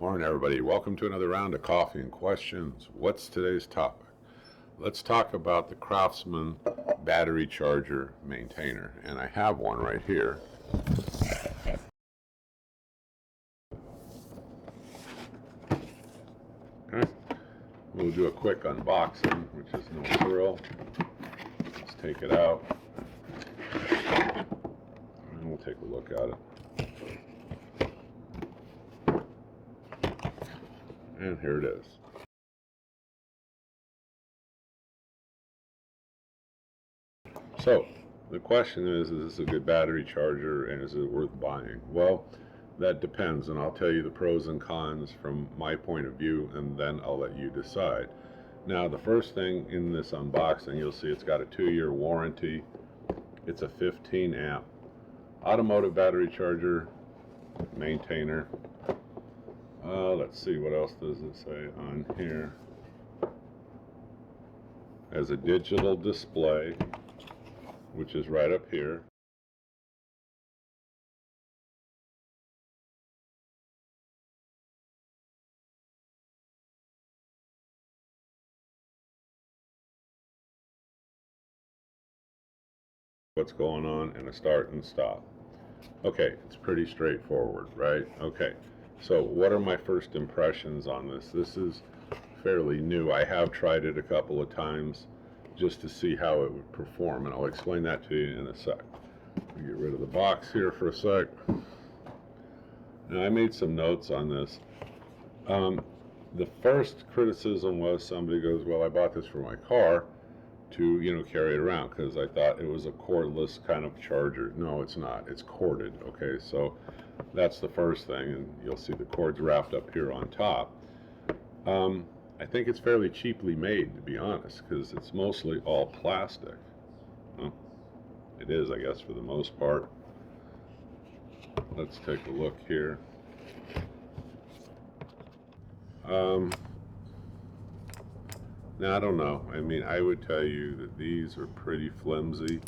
Morning, everybody. Welcome to another round of coffee and questions. What's today's topic? Let's talk about the Craftsman battery charger maintainer, and I have one right here. Okay. We'll do a quick unboxing, which is no thrill. Let's take it out, and we'll take a look at it. And here it is. So, the question is this a good battery charger and is it worth buying? Well, that depends, and I'll tell you the pros and cons from my point of view, and then I'll let you decide. Now, the first thing in this unboxing, you'll see it's got a 2-year warranty. It's a 15 amp automotive battery charger maintainer. Let's see, what else does it say on here? Has a digital display, which is right up here. What's going on, and a start and stop. Okay, it's pretty straightforward, right? Okay, so what are my first impressions on this? This is fairly new. I have tried it a couple of times just to see how it would perform, and I'll explain that to you in a sec. I'll get rid of the box here for a sec. Now, I made some notes on this. The first criticism was somebody goes, well, I bought this for my car to, carry it around because I thought it was a cordless kind of charger. No, it's not. It's corded, okay? So that's the first thing, and you'll see the cords wrapped up here on top. I think it's fairly cheaply made, to be honest, because it's mostly all plastic. Well, it is, I guess, for the most part. Let's take a look here. Now, I don't know. I mean, I would tell you that these are pretty flimsy.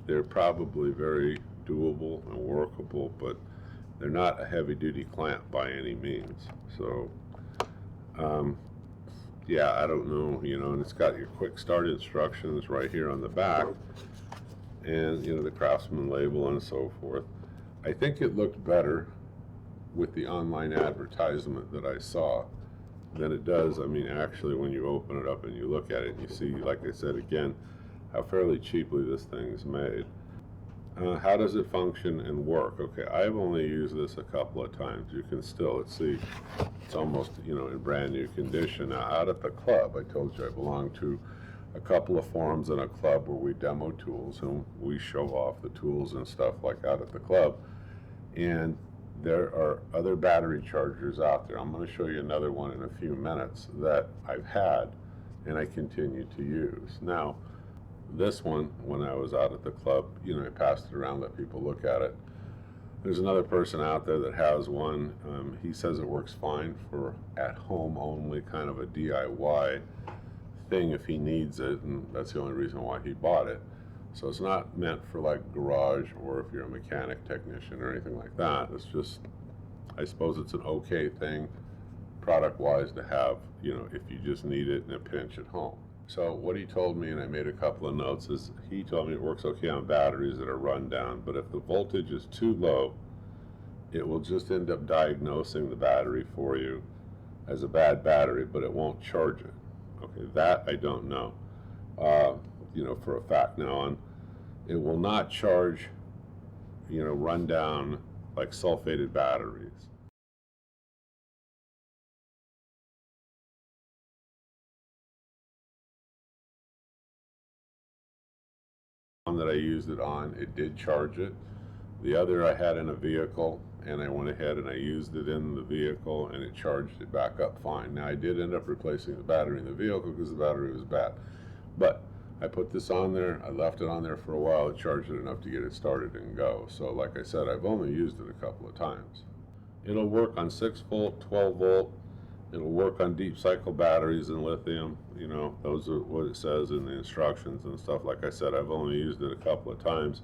They're probably very doable and workable, but they're not a heavy-duty clamp by any means. So, yeah, I don't know, and it's got your quick start instructions right here on the back, and, the Craftsman label and so forth. I think it looked better with the online advertisement that I saw than it does, actually when you open it up and you look at it and you see, like I said again, how fairly cheaply this thing is made. How does it function and work? Okay, I've only used this a couple of times. You can still, see, it's almost, in brand new condition. Now, out at the club, I told you I belong to a couple of forums in a club where we demo tools and we show off the tools and stuff like out at the club. And there are other battery chargers out there. I'm going to show you another one in a few minutes that I've had and I continue to use. Now, this one, when I was out at the club, I passed it around, let people look at it. There's another person out there that has one. He says it works fine for at home only, kind of a DIY thing if he needs it, and that's the only reason why he bought it. So it's not meant for like garage or if you're a mechanic technician or anything like that. It's just, I suppose it's an okay thing product-wise to have, if you just need it in a pinch at home. So what he told me, and I made a couple of notes, is he told me it works okay on batteries that are run down, but if the voltage is too low, it will just end up diagnosing the battery for you as a bad battery, but it won't charge it. Okay, that I don't know. For a fact. Now, it will not charge, run down like sulfated batteries. One that I used it on, it did charge it. The other I had in a vehicle, and I went ahead and I used it in the vehicle, and it charged it back up fine. Now, I did end up replacing the battery in the vehicle because the battery was bad. But I put this on there, I left it on there for a while, it charged it enough to get it started and go. So like I said, I've only used it a couple of times. It'll work on 6 volt, 12 volt, it'll work on deep cycle batteries and lithium, those are what it says in the instructions and stuff. Like I said, I've only used it a couple of times.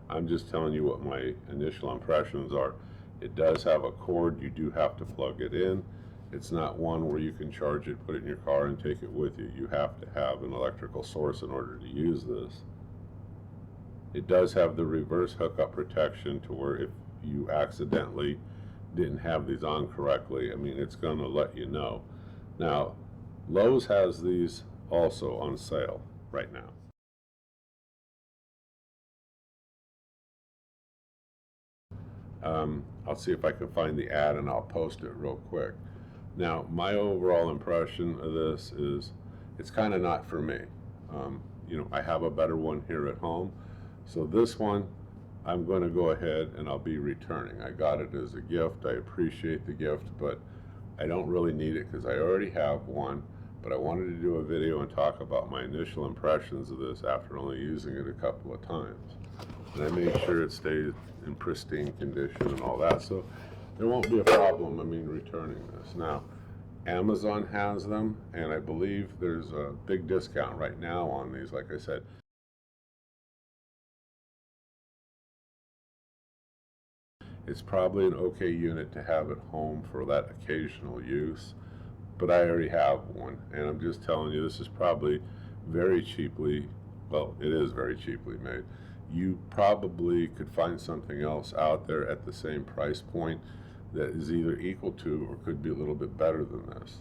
I'm just telling you what my initial impressions are. It does have a cord. You do have to plug it in. It's not one where you can charge it, put it in your car, and take it with you. You have to have an electrical source in order to use this. It does have the reverse hookup protection to where if you accidentally didn't have these on correctly, I mean, it's going to let you know. Now, Lowe's has these also on sale right now. I'll see if I can find the ad and I'll post it real quick. Now, my overall impression of this is it's kind of not for me. I have a better one here at home. So this one, I'm going to go ahead and I'll be returning. I got it as a gift. I appreciate the gift, but I don't really need it because I already have one. But I wanted to do a video and talk about my initial impressions of this after only using it a couple of times. And I made sure it stayed in pristine condition and all that, so there won't be a problem, returning this. Now, Amazon has them, and I believe there's a big discount right now on these, like I said. It's probably an okay unit to have at home for that occasional use, but I already have one, and I'm just telling you, this is probably very cheaply, well, it is very cheaply made. You probably could find something else out there at the same price point that is either equal to or could be a little bit better than this.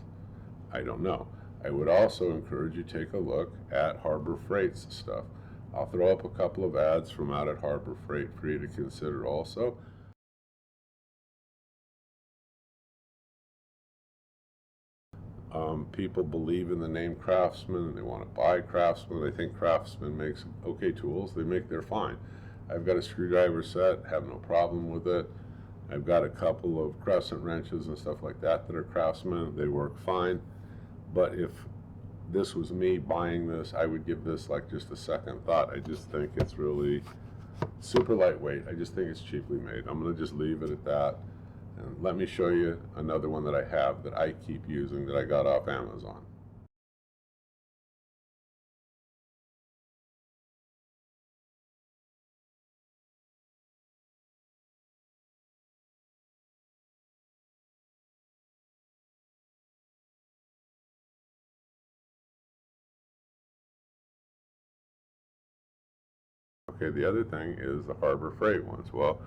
I don't know. I would also encourage you to take a look at Harbor Freight's stuff. I'll throw up a couple of ads from out at Harbor Freight for you to consider also. People believe in the name Craftsman and they want to buy Craftsman. They think Craftsman makes okay tools. They're fine. I've got a screwdriver set, have no problem with it. I've got a couple of crescent wrenches and stuff like that that are Craftsman. They work fine. But if this was me buying this, I would give this like just a second thought. I just think it's really super lightweight. I just think it's cheaply made. I'm going to just leave it at that. And let me show you another one that I have that I keep using that I got off Amazon. Okay, the other thing is the Harbor Freight ones. Well,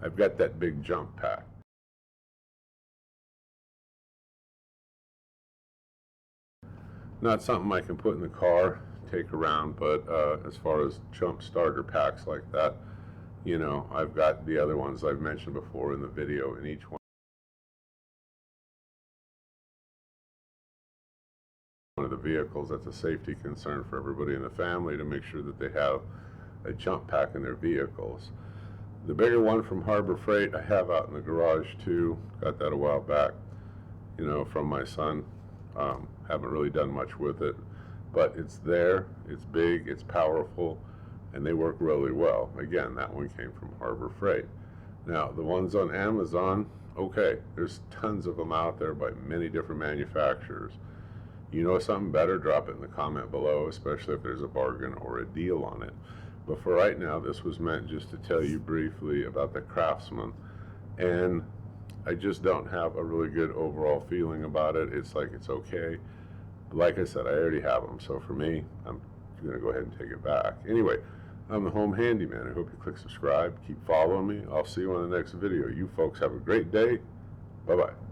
I've got that big jump pack. Not something I can put in the car, take around, but as far as jump starter packs like that, I've got the other ones I've mentioned before in the video, and each one of the vehicles, that's a safety concern for everybody in the family to make sure that they have a jump pack in their vehicles. The bigger one from Harbor Freight I have out in the garage too. Got that a while back, from my son. Haven't really done much with it, but it's there, it's big, it's powerful, and they work really well. Again, that one came from Harbor Freight. Now, the ones on Amazon, okay, there's tons of them out there by many different manufacturers. You know something better, drop it in the comment below, especially if there's a bargain or a deal on it. But for right now, this was meant just to tell you briefly about the Craftsman, and I just don't have a really good overall feeling about it. It's like it's okay. But like I said, I already have them, so for me, I'm going to go ahead and take it back. Anyway, I'm the Home Handyman. I hope you click subscribe, keep following me. I'll see you on the next video. You folks have a great day. Bye-bye.